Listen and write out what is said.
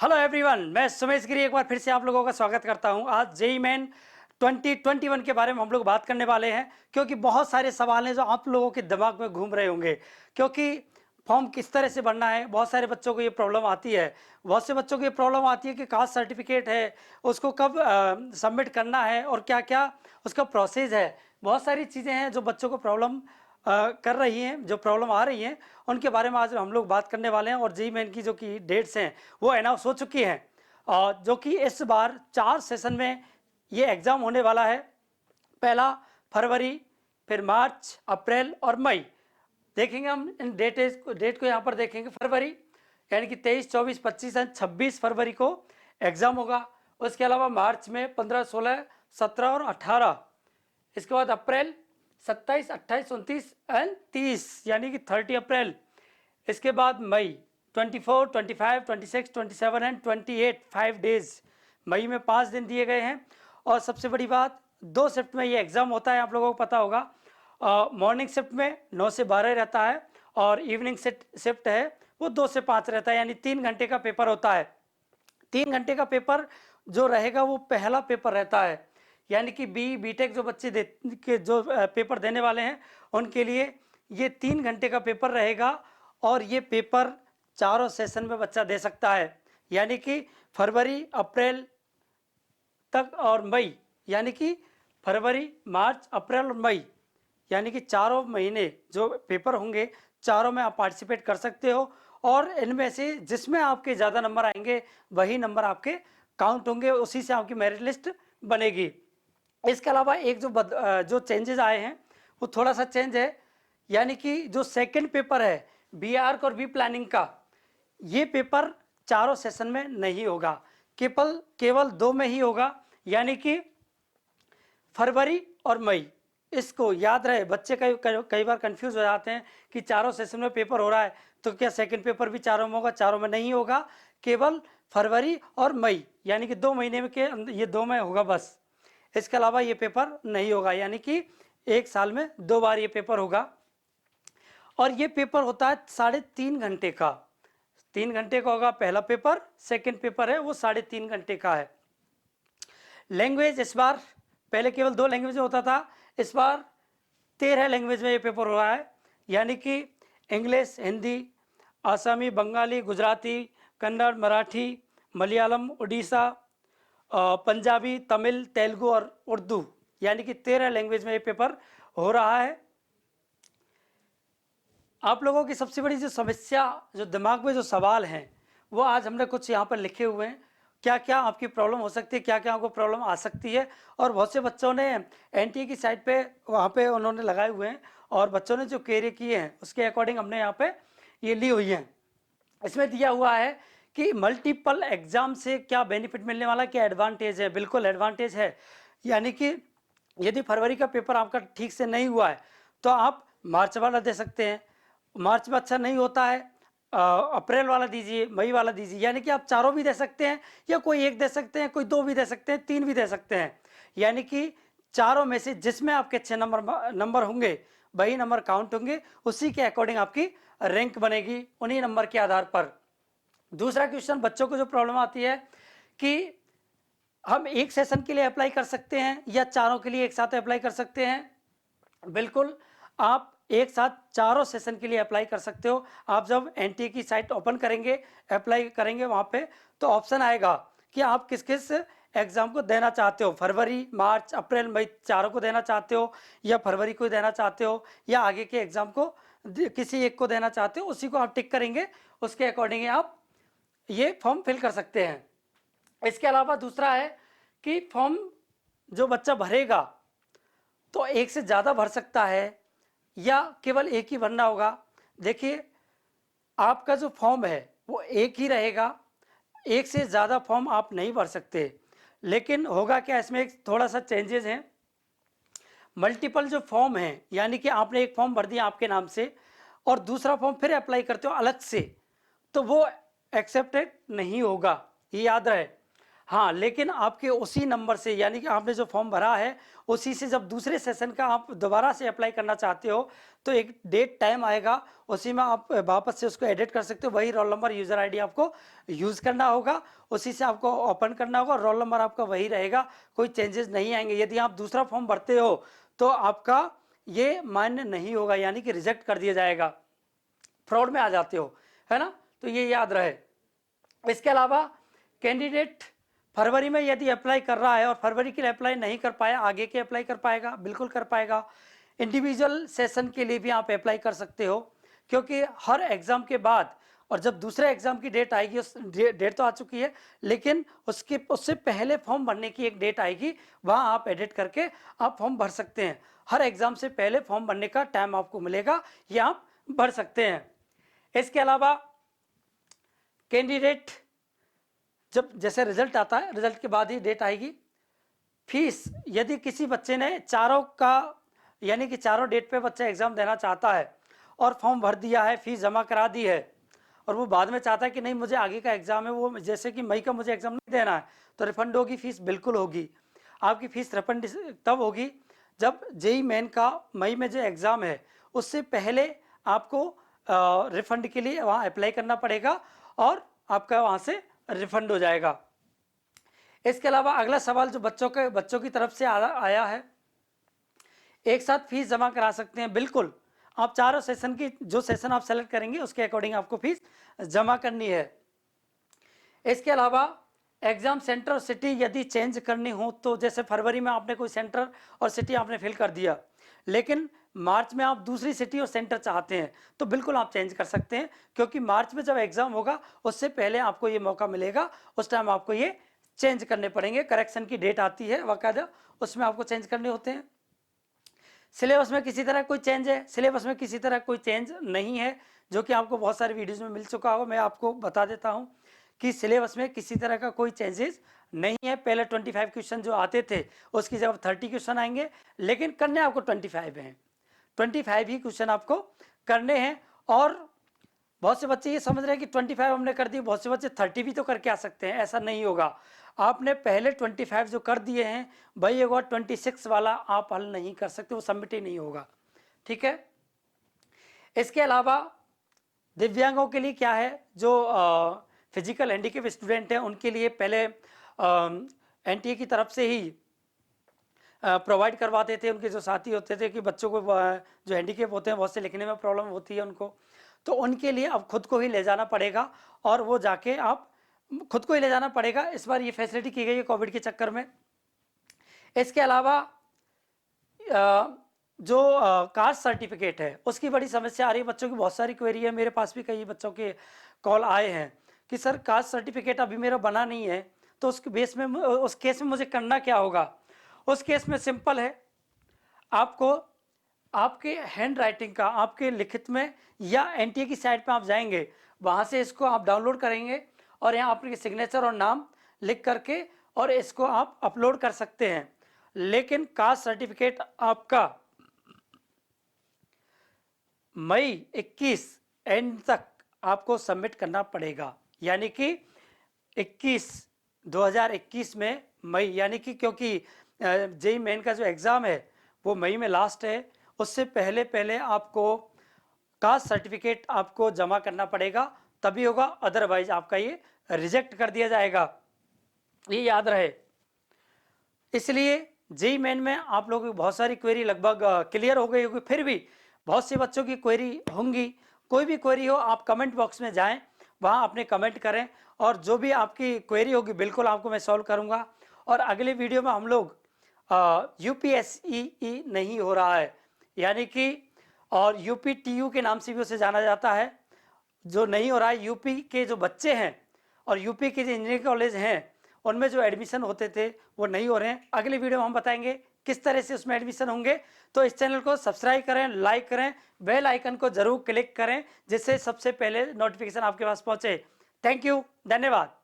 Hello everyone, मैं सुमेश गिरी एक बार फिर से आप लोगों का स्वागत करता हूं। आज जेईई मेन 2021 के बारे में हम लोग बात करने वाले हैं, क्योंकि बहुत सारे सवाल हैं जो आप लोगों के दिमाग में घूम रहे होंगे। क्योंकि फॉर्म किस तरह से भरना है, बहुत सारे बच्चों को ये प्रॉब्लम आती है। बहुत से बच्चों को ये प्रॉब्लम आती है कि कास्ट सर्टिफिकेट है, उसको कब सबमिट करना है और क्या क्या उसका प्रोसेस है। बहुत सारी चीज़ें हैं जो बच्चों को प्रॉब्लम कर रही हैं, जो प्रॉब्लम आ रही हैं, उनके बारे में आज हम लोग बात करने वाले हैं। और जेईई मेन की जो कि डेट्स हैं वो अनाउंस हो चुकी हैं, और जो कि इस बार 4 सेशन में ये एग्ज़ाम होने वाला है। पहला फरवरी, फिर मार्च, अप्रैल और मई। देखेंगे हम इन डेट को यहाँ पर देखेंगे। फरवरी यानी कि 23, 24, 25 एंड 26 फरवरी को एग्ज़ाम होगा। उसके अलावा मार्च में 15, 16, 17 और 18। इसके बाद अप्रैल 27, 28, 29 एंड 30 यानी कि 30 अप्रैल। इसके बाद मई 24, 25, 26, 27 एंड 28, 5 डेज। मई में 5 दिन दिए गए हैं। और सबसे बड़ी बात, 2 शिफ्ट में ये एग्ज़ाम होता है, आप लोगों को पता होगा। मॉर्निंग शिफ्ट में 9 से 12 रहता है, और इवनिंग शिफ्ट है वो 2 से 5 रहता है, यानी 3 घंटे का पेपर होता है। 3 घंटे का पेपर जो रहेगा वो पहला पेपर रहता है, यानी कि बीटेक जो बच्चे के जो पेपर देने वाले हैं उनके लिए ये 3 घंटे का पेपर रहेगा। और ये पेपर चारों सेशन में बच्चा दे सकता है, यानी कि फरवरी, अप्रैल तक और मई, यानी कि फरवरी, मार्च, अप्रैल और मई, यानी कि चारों महीने जो पेपर होंगे चारों में आप पार्टिसिपेट कर सकते हो। और इनमें से जिसमें आपके ज़्यादा नंबर आएंगे वही नंबर आपके काउंट होंगे, उसी से आपकी मेरिट लिस्ट बनेगी। इसके अलावा एक जो चेंजेस आए हैं वो थोड़ा सा चेंज है, यानी कि जो सेकंड पेपर है बी आर्क और बी प्लानिंग का, ये पेपर चारों सेशन में नहीं होगा, केवल 2 में ही होगा, यानी कि फरवरी और मई। इसको याद रहे, बच्चे कई बार कंफ्यूज हो जाते हैं कि चारों सेशन में पेपर हो रहा है तो क्या सेकंड पेपर भी चारों में होगा? चारों में नहीं होगा, केवल फरवरी और मई, यानी कि 2 महीने में के ये 2 में होगा बस। इसके अलावा ये पेपर नहीं होगा, यानी कि एक साल में 2 बार ये पेपर होगा। और ये पेपर होता है 3.5 घंटे का। 3 घंटे का होगा पहला पेपर, सेकंड पेपर है वो 3.5 घंटे का है। लैंग्वेज इस बार, पहले केवल 2 लैंग्वेज में होता था, इस बार 13 लैंग्वेज में ये पेपर हो रहा है, यानी कि इंग्लिश, हिंदी, आसामी, बंगाली, गुजराती, कन्नड़, मराठी, मलयालम, उड़ीसा, पंजाबी, तमिल, तेलुगु और उर्दू, यानी कि 13 लैंग्वेज में ये पेपर हो रहा है। आप लोगों की सबसे बड़ी जो समस्या, जो दिमाग में जो सवाल हैं, वो आज हमने कुछ यहाँ पर लिखे हुए हैं। क्या क्या आपकी प्रॉब्लम हो सकती है, क्या क्या आपको प्रॉब्लम आ सकती है। और बहुत से बच्चों ने एनटीए की साइट पे वहाँ पे उन्होंने लगाए हुए हैं, और बच्चों ने जो क्वेरी किए हैं उसके अकॉर्डिंग हमने यहाँ पे ये ली हुई हैं। इसमें दिया हुआ है कि मल्टीपल एग्जाम से क्या बेनिफिट मिलने वाला, क्या एडवांटेज है। बिल्कुल एडवांटेज है, यानी कि यदि फरवरी का पेपर आपका ठीक से नहीं हुआ है तो आप मार्च वाला दे सकते हैं। मार्च में अच्छा नहीं होता है, अप्रैल वाला दीजिए, मई वाला दीजिए, यानी कि आप चारों भी दे सकते हैं, या कोई एक दे सकते हैं, कोई 2 भी दे सकते हैं, 3 भी दे सकते हैं। यानी कि चारों में से जिसमें आपके अच्छे नंबर होंगे वही नंबर काउंट होंगे, उसी के अकॉर्डिंग आपकी रैंक बनेगी, उन्हीं नंबर के आधार पर। दूसरा क्वेश्चन, बच्चों को जो प्रॉब्लम आती है कि हम एक सेशन के लिए अप्लाई कर सकते हैं या चारों के लिए एक साथ अप्लाई कर सकते हैं। बिल्कुल, आप एक साथ चारों सेशन के लिए अप्लाई कर सकते हो। आप जब एनटीए की साइट ओपन करेंगे, अप्लाई करेंगे वहाँ पे, तो ऑप्शन आएगा कि आप किस किस एग्ज़ाम को देना चाहते हो। फरवरी, मार्च, अप्रैल, मई चारों को देना चाहते हो, या फरवरी को देना चाहते हो, या आगे के एग्ज़ाम को किसी एक को देना चाहते हो, उसी को आप टिक करेंगे, उसके अकॉर्डिंग आप ये फॉर्म फिल कर सकते हैं। इसके अलावा दूसरा है कि फॉर्म जो बच्चा भरेगा तो एक से ज़्यादा भर सकता है या केवल एक ही भरना होगा। देखिए, आपका जो फॉर्म है वो एक ही रहेगा, एक से ज़्यादा फॉर्म आप नहीं भर सकते। लेकिन होगा क्या, इसमें एक थोड़ा सा चेंजेस हैं। मल्टीपल जो फॉर्म है, यानी कि आपने एक फॉर्म भर दिया आपके नाम से और दूसरा फॉर्म फिर अप्लाई करते हो अलग से, तो वो एक्सेप्टेड नहीं होगा, ये याद रहे। हाँ, लेकिन आपके उसी नंबर से, यानी कि आपने जो फॉर्म भरा है उसी से जब दूसरे सेशन का आप दोबारा से अप्लाई करना चाहते हो तो एक डेट टाइम आएगा, उसी में आप वापस से उसको एडिट कर सकते हो। वही रोल नंबर यूज़र आईडी आपको यूज़ करना होगा, उसी से आपको ओपन करना होगा, रोल नंबर आपका वही रहेगा, कोई चेंजेस नहीं आएंगे। यदि आप दूसरा फॉर्म भरते हो तो आपका ये मान्य नहीं होगा, यानी कि रिजेक्ट कर दिया जाएगा, फ्रॉड में आ जाते हो, है ना। तो ये याद रहे। इसके अलावा कैंडिडेट फरवरी में यदि अप्लाई कर रहा है और फरवरी के लिए अप्लाई नहीं कर पाया, आगे के अप्लाई कर पाएगा, बिल्कुल कर पाएगा। इंडिविजुअल सेशन के लिए भी आप अप्लाई कर सकते हो, क्योंकि हर एग्जाम के बाद और जब दूसरे एग्जाम की डेट आएगी, उस डेट तो आ चुकी है, लेकिन उससे पहले फॉर्म भरने की एक डेट आएगी, वहाँ आप एडिट करके आप फॉर्म भर सकते हैं। हर एग्जाम से पहले फॉर्म भरने का टाइम आपको मिलेगा, ये आप भर सकते हैं। इसके अलावा कैंडिडेट जब जैसे रिजल्ट आता है, रिजल्ट के बाद ही डेट आएगी। फीस, यदि किसी बच्चे ने चारों का, यानी कि चारों डेट पे बच्चा एग्जाम देना चाहता है और फॉर्म भर दिया है, फीस जमा करा दी है, और वो बाद में चाहता है कि नहीं मुझे आगे का एग्जाम है, वो जैसे कि मई का मुझे एग्जाम नहीं देना है, तो रिफंड होगी फीस, बिल्कुल होगी। आपकी फीस रिफंड तब होगी जब जेई मेन का मई में जो एग्जाम है उससे पहले आपको रिफंड के लिए वहाँ अप्लाई करना पड़ेगा और आपका वहाँ से रिफंड हो जाएगा। इसके अलावा अगला सवाल जो बच्चों की तरफ से आया है, एक साथ फीस जमा करा सकते हैं, बिल्कुल। आप चारों सेशन की, जो सेशन आप सेलेक्ट करेंगे उसके अकॉर्डिंग आपको फीस जमा करनी है। इसके अलावा एग्जाम सेंटर और सिटी यदि चेंज करनी हो, तो जैसे फरवरी में आपने कोई सेंटर और सिटी आपने फिल कर दिया, लेकिन मार्च में आप दूसरी सिटी और सेंटर चाहते हैं, तो बिल्कुल आप चेंज कर सकते हैं, क्योंकि मार्च में जब एग्जाम होगा उससे पहले आपको ये मौका मिलेगा, उस टाइम आपको ये चेंज करने पड़ेंगे। करेक्शन की डेट आती है बाकायदा, उसमें आपको चेंज करने होते हैं। सिलेबस में किसी तरह कोई चेंज है? सिलेबस में किसी तरह कोई चेंज नहीं है, जो कि आपको बहुत सारे वीडियोज में मिल चुका होगा। मैं आपको बता देता हूँ कि सिलेबस में किसी तरह का कोई चेंजेस नहीं है। पहले 25 क्वेश्चन जो आते थे उसकी जगह 30 क्वेश्चन आएंगे, लेकिन करने आपको 25 हैं, 25 ही क्वेश्चन आपको करने हैं। और बहुत से बच्चे ये समझ रहे हैं कि 25 हमने कर दिए, बहुत से बच्चे 30 भी तो करके आ सकते हैं, ऐसा नहीं होगा। आपने पहले 25 जो कर दिए हैं, भाई एक बार 26 वाला आप हल नहीं कर सकते, वो सबमिट ही नहीं होगा, ठीक है। इसके अलावा दिव्यांगों के लिए क्या है, जो फिजिकल हैंडीकेप स्टूडेंट हैं उनके लिए पहले एनटीए की तरफ से ही प्रोवाइड करवाते थे। उनके जो साथी होते थे कि बच्चों को जो हैंडीकेप होते हैं बहुत से लिखने में प्रॉब्लम होती है उनको, तो उनके लिए अब खुद को ही ले जाना पड़ेगा, और वो जाके आप खुद को ही ले जाना पड़ेगा। इस बार ये फैसिलिटी की गई है कोविड के चक्कर में। इसके अलावा जो कास्ट सर्टिफिकेट है उसकी बड़ी समस्या आ रही है, बच्चों की बहुत सारी क्वेरी है, मेरे पास भी कई बच्चों के कॉल आए हैं कि सर कास्ट सर्टिफिकेट अभी मेरा बना नहीं है, तो उस बेस में, उस केस में मुझे करना क्या होगा। उस केस में सिंपल है, आपको आपके हैंड राइटिंग का, आपके लिखित में या एनटीए की साइट पे आप जाएंगे, वहाँ से इसको आप डाउनलोड करेंगे और यहाँ आपके सिग्नेचर और नाम लिख करके और इसको आप अपलोड कर सकते हैं। लेकिन कास्ट सर्टिफिकेट आपका मई 21 एंड तक आपको सबमिट करना पड़ेगा, यानी कि 2021 में मई, यानी कि क्योंकि जेई मेन का जो एग्ज़ाम है वो मई में लास्ट है, उससे पहले आपको कास्ट सर्टिफिकेट आपको जमा करना पड़ेगा, तभी होगा, अदरवाइज आपका ये रिजेक्ट कर दिया जाएगा, ये याद रहे। इसलिए जेई मेन में आप लोगों की बहुत सारी क्वेरी लगभग क्लियर हो गई होगी, फिर भी बहुत से बच्चों की क्वेरी होंगी। कोई भी क्वेरी हो आप कमेंट बॉक्स में जाएं, वहाँ अपने कमेंट करें, और जो भी आपकी क्वेरी होगी बिल्कुल आपको मैं सॉल्व करूँगा। और अगले वीडियो में हम लोग यूपीएसई नहीं हो रहा है, यानी कि, और यूपीटीयू के नाम से भी उसे जाना जाता है, जो नहीं हो रहा है, यूपी के जो बच्चे हैं और यूपी के जो इंजीनियरिंग कॉलेज हैं उनमें जो एडमिशन होते थे वो नहीं हो रहे हैं। अगले वीडियो में हम बताएंगे किस तरह से उसमें एडमिशन होंगे। तो इस चैनल को सब्सक्राइब करें, लाइक करें, बेल आइकन को जरूर क्लिक करें, जिससे सबसे पहले नोटिफिकेशन आपके पास पहुंचे। थैंक यू, धन्यवाद।